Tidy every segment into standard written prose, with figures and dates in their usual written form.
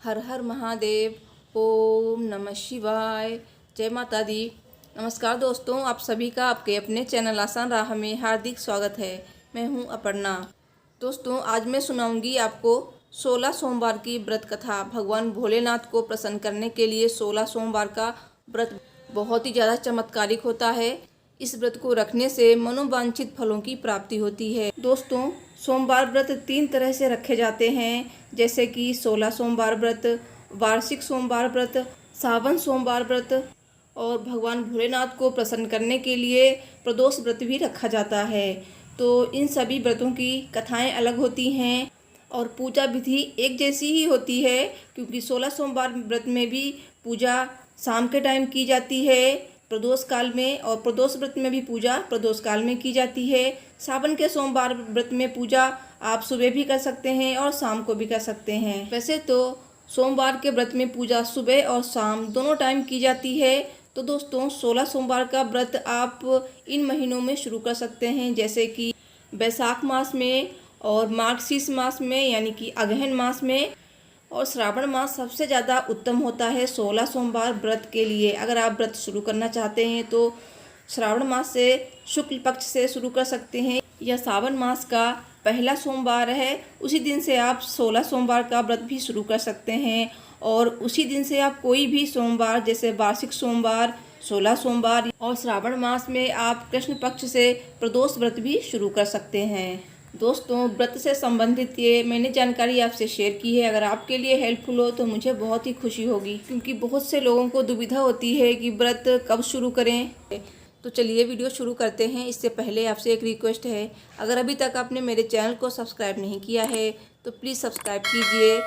हर हर महादेव। ओम नमः शिवाय। जय माता दी। नमस्कार दोस्तों, आप सभी का आपके अपने चैनल आसान राह में हार्दिक स्वागत है। मैं हूं अपर्णा। दोस्तों, आज मैं सुनाऊंगी आपको 16 सोमवार की व्रत कथा। भगवान भोलेनाथ को प्रसन्न करने के लिए 16 सोमवार का व्रत बहुत ही ज़्यादा चमत्कारिक होता है। इस व्रत को रखने से मनोवांछित फलों की प्राप्ति होती है। दोस्तों, सोमवार व्रत 3 तरह से रखे जाते हैं, जैसे कि 16 सोमवार व्रत, वार्षिक सोमवार व्रत, सावन सोमवार व्रत और भगवान भोलेनाथ को प्रसन्न करने के लिए प्रदोष व्रत भी रखा जाता है। तो इन सभी व्रतों की कथाएं अलग होती हैं और पूजा विधि एक जैसी ही होती है, क्योंकि 16 सोमवार व्रत में भी पूजा शाम के टाइम की जाती है प्रदोष काल में, और प्रदोष व्रत में भी पूजा प्रदोष काल में की जाती है। सावन के सोमवार व्रत में पूजा आप सुबह भी कर सकते हैं और शाम को भी कर सकते हैं। वैसे तो सोमवार के व्रत में पूजा सुबह और शाम दोनों टाइम की जाती है। तो दोस्तों, 16 सोमवार का व्रत आप इन महीनों में शुरू कर सकते हैं, जैसे कि बैसाख मास में और मार्गशीर्ष मास में यानी कि अगहन मास में, और श्रावण मास सबसे ज़्यादा उत्तम होता है 16 सोमवार व्रत के लिए। अगर आप व्रत शुरू करना चाहते हैं तो श्रावण मास से शुक्ल पक्ष से शुरू कर सकते हैं, या सावन मास का पहला सोमवार है उसी दिन से आप 16 सोमवार का व्रत भी शुरू कर सकते हैं। और उसी दिन से आप कोई भी सोमवार, जैसे वार्षिक सोमवार, 16 सोमवार और श्रावण मास में आप कृष्ण पक्ष से प्रदोष व्रत भी शुरू कर सकते हैं। दोस्तों, व्रत से संबंधित ये मैंने जानकारी आपसे शेयर की है। अगर आपके लिए हेल्पफुल हो तो मुझे बहुत ही खुशी होगी, क्योंकि बहुत से लोगों को दुविधा होती है कि व्रत कब शुरू करें। तो चलिए वीडियो शुरू करते हैं। इससे पहले आपसे एक रिक्वेस्ट है, अगर अभी तक आपने मेरे चैनल को सब्सक्राइब नहीं किया है तो प्लीज़ सब्सक्राइब कीजिए,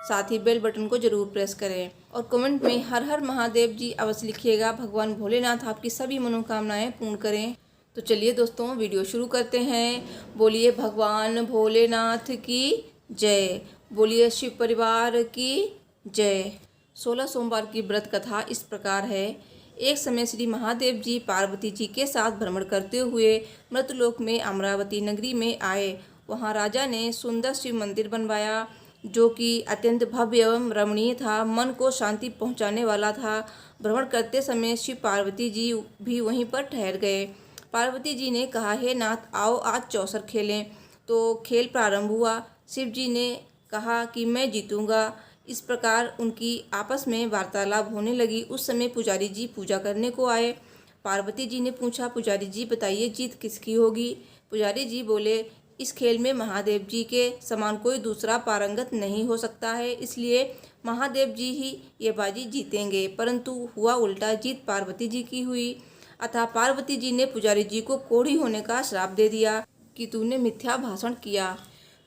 साथ ही बेल बटन को ज़रूर प्रेस करें और कमेंट में हर हर महादेव जी अवश्य लिखिएगा। भगवान भोलेनाथ आपकी सभी मनोकामनाएं पूर्ण करें। तो चलिए दोस्तों, वीडियो शुरू करते हैं। बोलिए भगवान भोलेनाथ की जय, बोलिए शिव परिवार की जय। 16 सोमवार की व्रत कथा इस प्रकार है। एक समय श्री महादेव जी पार्वती जी के साथ भ्रमण करते हुए मृतलोक में अमरावती नगरी में आए। वहां राजा ने सुंदर शिव मंदिर बनवाया, जो कि अत्यंत भव्य एवं रमणीय था, मन को शांति पहुंचाने वाला था। भ्रमण करते समय शिव पार्वती जी भी वहीं पर ठहर गए। पार्वती जी ने कहा, हे नाथ, आओ आज चौसर खेलें। तो खेल प्रारंभ हुआ। शिव जी ने कहा कि मैं जीतूंगा। इस प्रकार उनकी आपस में वार्तालाप होने लगी। उस समय पुजारी जी पूजा करने को आए। पार्वती जी ने पूछा, पुजारी जी बताइए, जीत किसकी होगी? पुजारी जी बोले, इस खेल में महादेव जी के समान कोई दूसरा पारंगत नहीं हो सकता है, इसलिए महादेव जी ही ये बाजी जीतेंगे। परंतु हुआ उल्टा, जीत पार्वती जी की हुई। अतः पार्वती जी ने पुजारी जी को कोढ़ी होने का श्राप दे दिया कि तूने मिथ्या भाषण किया।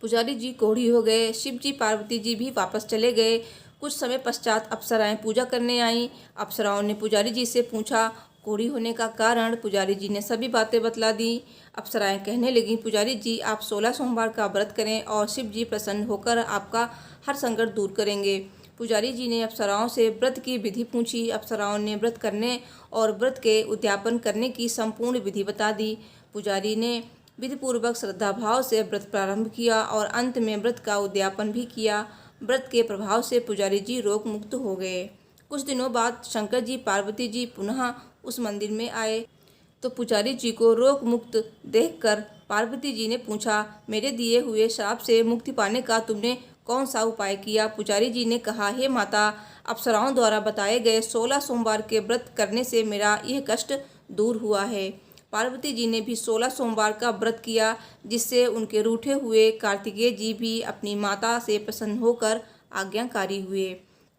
पुजारी जी कोढ़ी हो गए। शिव जी पार्वती जी भी वापस चले गए। कुछ समय पश्चात अप्सराएं पूजा करने आईं। अप्सराओं ने पुजारी जी से पूछा कोढ़ी होने का कारण। पुजारी जी ने सभी बातें बतला दी। अप्सराएं कहने लगीं, पुजारी जी आप 16 सोमवार का व्रत करें और शिव जी प्रसन्न होकर आपका हर संकट दूर करेंगे। पुजारी जी ने अप्सराओं से व्रत की विधि पूछी। अप्सराओं ने व्रत करने और व्रत के उद्यापन करने की संपूर्ण विधि बता दी। पुजारी ने विधिपूर्वक श्रद्धा भाव से व्रत प्रारंभ किया और अंत में व्रत का उद्यापन भी किया। व्रत के प्रभाव से पुजारी जी रोग मुक्त हो गए। कुछ दिनों बाद शंकर जी पार्वती जी पुनः उस मंदिर में आए। तो पुजारी जी को रोग मुक्त देखकर पार्वती जी ने पूछा, मेरे दिए हुए श्राप से मुक्ति पाने का तुमने कौन सा उपाय किया? पुजारी जी ने कहा, हे माता, अप्सराओं द्वारा बताए गए 16 सोमवार के व्रत करने से मेरा यह कष्ट दूर हुआ है। पार्वती जी ने भी 16 सोमवार का व्रत किया, जिससे उनके रूठे हुए कार्तिकेय जी भी अपनी माता से प्रसन्न होकर आज्ञाकारी हुए।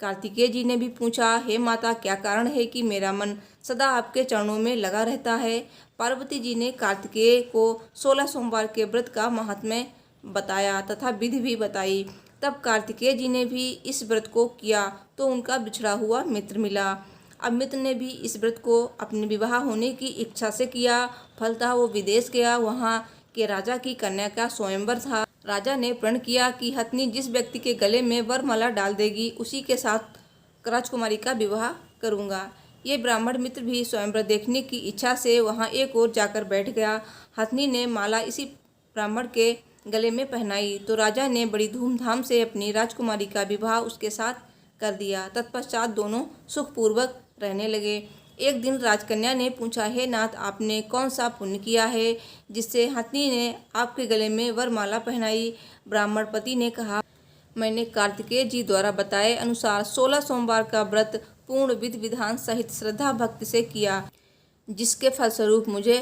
कार्तिकेय जी ने भी पूछा, हे माता, क्या कारण है कि मेरा मन सदा आपके चरणों में लगा रहता है? पार्वती जी ने कार्तिकेय को 16 सोमवार के व्रत का महात्म्य बताया तथा विधि भी बताई। तब कार्तिकेय जी ने भी इस व्रत को किया तो उनका बिछड़ा हुआ मित्र मिला। अब मित्र ने भी इस व्रत को अपने विवाह होने की इच्छा से किया। फलतः वो विदेश गया। वहाँ के राजा की कन्या का स्वयंवर था। राजा ने प्रण किया कि हथनी जिस व्यक्ति के गले में वरमाला डाल देगी, उसी के साथ राजकुमारी का विवाह करूँगा। ये ब्राह्मण मित्र भी स्वयंवर देखने की इच्छा से वहाँ एक ओर जाकर बैठ गया। हथनी ने माला इसी ब्राह्मण के गले में पहनाई तो राजा ने बड़ी धूमधाम से अपनी राजकुमारी का विवाह उसके साथ कर दिया। तत्पश्चात दोनों सुखपूर्वक रहने लगे। एक दिन राजकन्या ने पूछा, हे नाथ, आपने कौन सा पुण्य किया है जिससे हथनी ने आपके गले में वरमाला पहनाई? ब्राह्मण पति ने कहा, मैंने कार्तिकेय जी द्वारा बताए अनुसार 16 सोमवार का व्रत पूर्ण विधि विधान सहित श्रद्धा भक्ति से किया, जिसके फलस्वरूप मुझे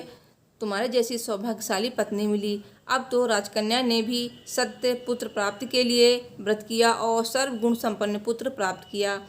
तुम्हारे जैसी सौभाग्यशाली पत्नी मिली। अब तो राजकन्या ने भी सत्य पुत्र प्राप्ति के लिए व्रत किया और सर्वगुण संपन्न पुत्र प्राप्त किया।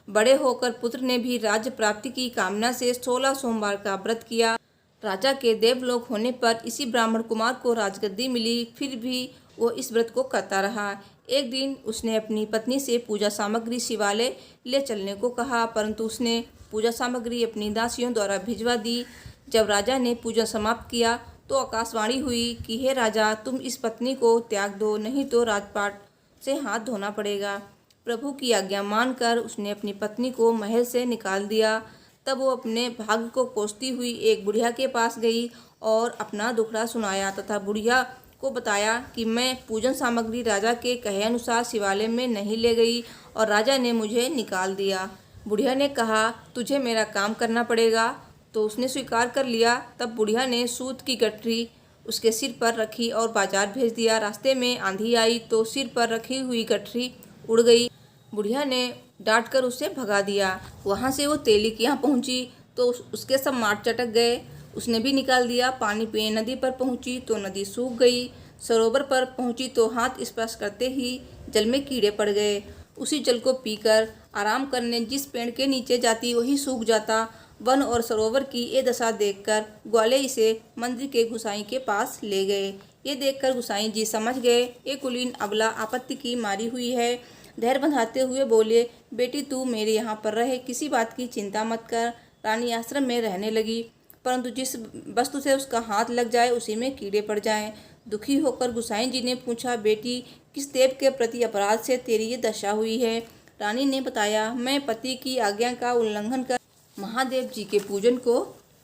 बड़े होकर पुत्र ने भी राज्य प्राप्ति की कामना से 16 सोमवार का व्रत किया। राजा के देवलोक होने पर इसी ब्राह्मण कुमार को राजगद्दी मिली, फिर भी वो इस व्रत को करता रहा। एक दिन उसने अपनी पत्नी से पूजा सामग्री शिवालय ले चलने को कहा, परंतु उसने पूजा सामग्री अपनी दासियों द्वारा भिजवा दी। जब राजा ने पूजा समाप्त किया तो आकाशवाणी हुई कि हे राजा, तुम इस पत्नी को त्याग दो, नहीं तो राजपाट से हाथ धोना पड़ेगा। प्रभु की आज्ञा मानकर उसने अपनी पत्नी को महल से निकाल दिया। तब वो अपने भाग्य को कोसती हुई एक बुढ़िया के पास गई और अपना दुखड़ा सुनाया तथा बुढ़िया को बताया कि मैं पूजन सामग्री राजा के कहे अनुसार शिवालय में नहीं ले गई और राजा ने मुझे निकाल दिया। बुढ़िया ने कहा, तुझे मेरा काम करना पड़ेगा। तो उसने स्वीकार कर लिया। तब बुढ़िया ने सूत की गठरी उसके सिर पर रखी और बाजार भेज दिया। रास्ते में आंधी आई तो सिर पर रखी हुई गठरी उड़ गई। बुढ़िया ने डांट कर उसे भगा दिया। वहाँ से वो तेली के यहाँ पहुँची तो उसके सब माट चटक गए। उसने भी निकाल दिया। पानी पीने नदी पर पहुँची तो नदी सूख गई। सरोवर पर पहुँची तो हाथ स्पर्श करते ही जल में कीड़े पड़ गए। उसी जल को पीकर आराम करने जिस पेड़ के नीचे जाती वही सूख जाता। वन और सरोवर की ये दशा देखकर ग्वाले इसे मंदिर के गुसाई के पास ले गए। ये देखकर गुसाई जी समझ गए ये कुलीन अबला आपत्ति की मारी हुई है। धैर्य बंधाते हुए बोले, बेटी तू मेरे यहाँ पर रहे, किसी बात की चिंता मत कर। रानी आश्रम में रहने लगी, परंतु जिस वस्तु से उसका हाथ लग जाए उसी में कीड़े पड़ जाएं। दुखी होकर गुसाई जी ने पूछा, बेटी किस देव के प्रति अपराध से तेरी ये दशा हुई है? रानी ने बताया, मैं पति की आज्ञा का उल्लंघन कर महादेव जी के पूजन को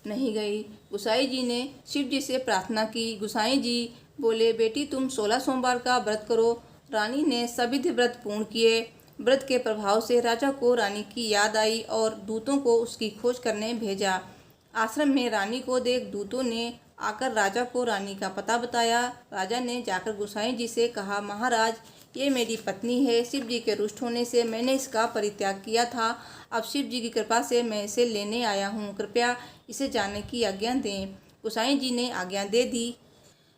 नहीं गई। गुसाई जी ने शिव जी से प्रार्थना की। गुसाई जी बोले, बेटी तुम 16 सोमवार का व्रत करो। रानी ने सभी व्रत पूर्ण किए। व्रत के प्रभाव से राजा को रानी की याद आई और दूतों को उसकी खोज करने भेजा। आश्रम में रानी को देख दूतों ने आकर राजा को रानी का पता बताया। राजा ने जाकर गुसाई जी से कहा, महाराज ये मेरी पत्नी है। शिव जी के रुष्ट होने से मैंने इसका परित्याग किया था। अब शिव जी की कृपा से मैं इसे लेने आया हूँ, कृपया इसे जाने की आज्ञा दें। गुसाई जी ने आज्ञा दे दी।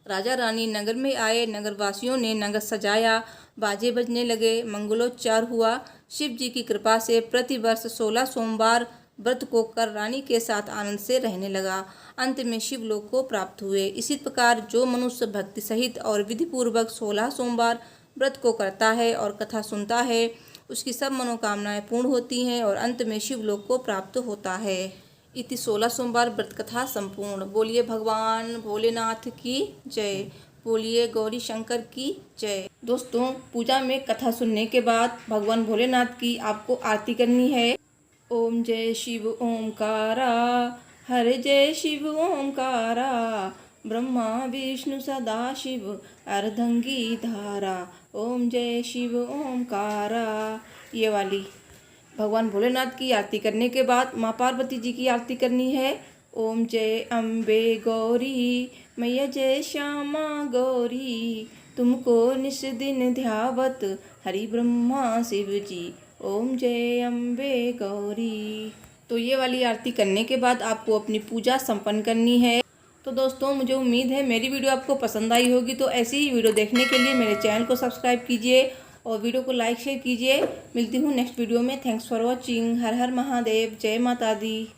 राजा रानी नगर में आए। नगरवासियों ने नगर सजाया, बाजे बजने लगे, मंगलोच्चार हुआ। शिव जी की कृपा से प्रतिवर्ष 16 सोमवार व्रत को कर रानी के साथ आनंद से रहने लगा। अंत में शिवलोक को प्राप्त हुए। इसी प्रकार जो मनुष्य भक्ति सहित और विधि पूर्वक 16 सोमवार व्रत को करता है और कथा सुनता है, उसकी सब मनोकामनाएं पूर्ण होती हैं और अंत में शिवलोक को प्राप्त होता है। इति 16 सोमवार व्रत कथा संपूर्ण। बोलिए भगवान भोलेनाथ की जय। बोलिए गौरी शंकर की जय। दोस्तों, पूजा में कथा सुनने के बाद भगवान भोलेनाथ की आपको आरती करनी है। ओम जय शिव ओमकारा, हर जय शिव ओमकारा, ब्रह्मा विष्णु सदा शिव अर्धंगी धारा। ओम जय शिव ओमकारा। ये वाली भगवान भोलेनाथ की आरती करने के बाद माँ पार्वती जी की आरती करनी है। ओम जय अम्बे गौरी, मैया जय श्यामा गौरी, तुमको निस दिन ध्यावत हरि ब्रह्मा शिव जी। ओम जय अम्बे गौरी। तो ये वाली आरती करने के बाद आपको अपनी पूजा संपन्न करनी है। तो दोस्तों, मुझे उम्मीद है मेरी वीडियो आपको पसंद आई होगी। तो ऐसी ही वीडियो देखने के लिए मेरे चैनल को सब्सक्राइब कीजिए और वीडियो को लाइक शेयर कीजिए। मिलती हूँ नेक्स्ट वीडियो में। Thanks for watching. हर हर महादेव। जय माता दी।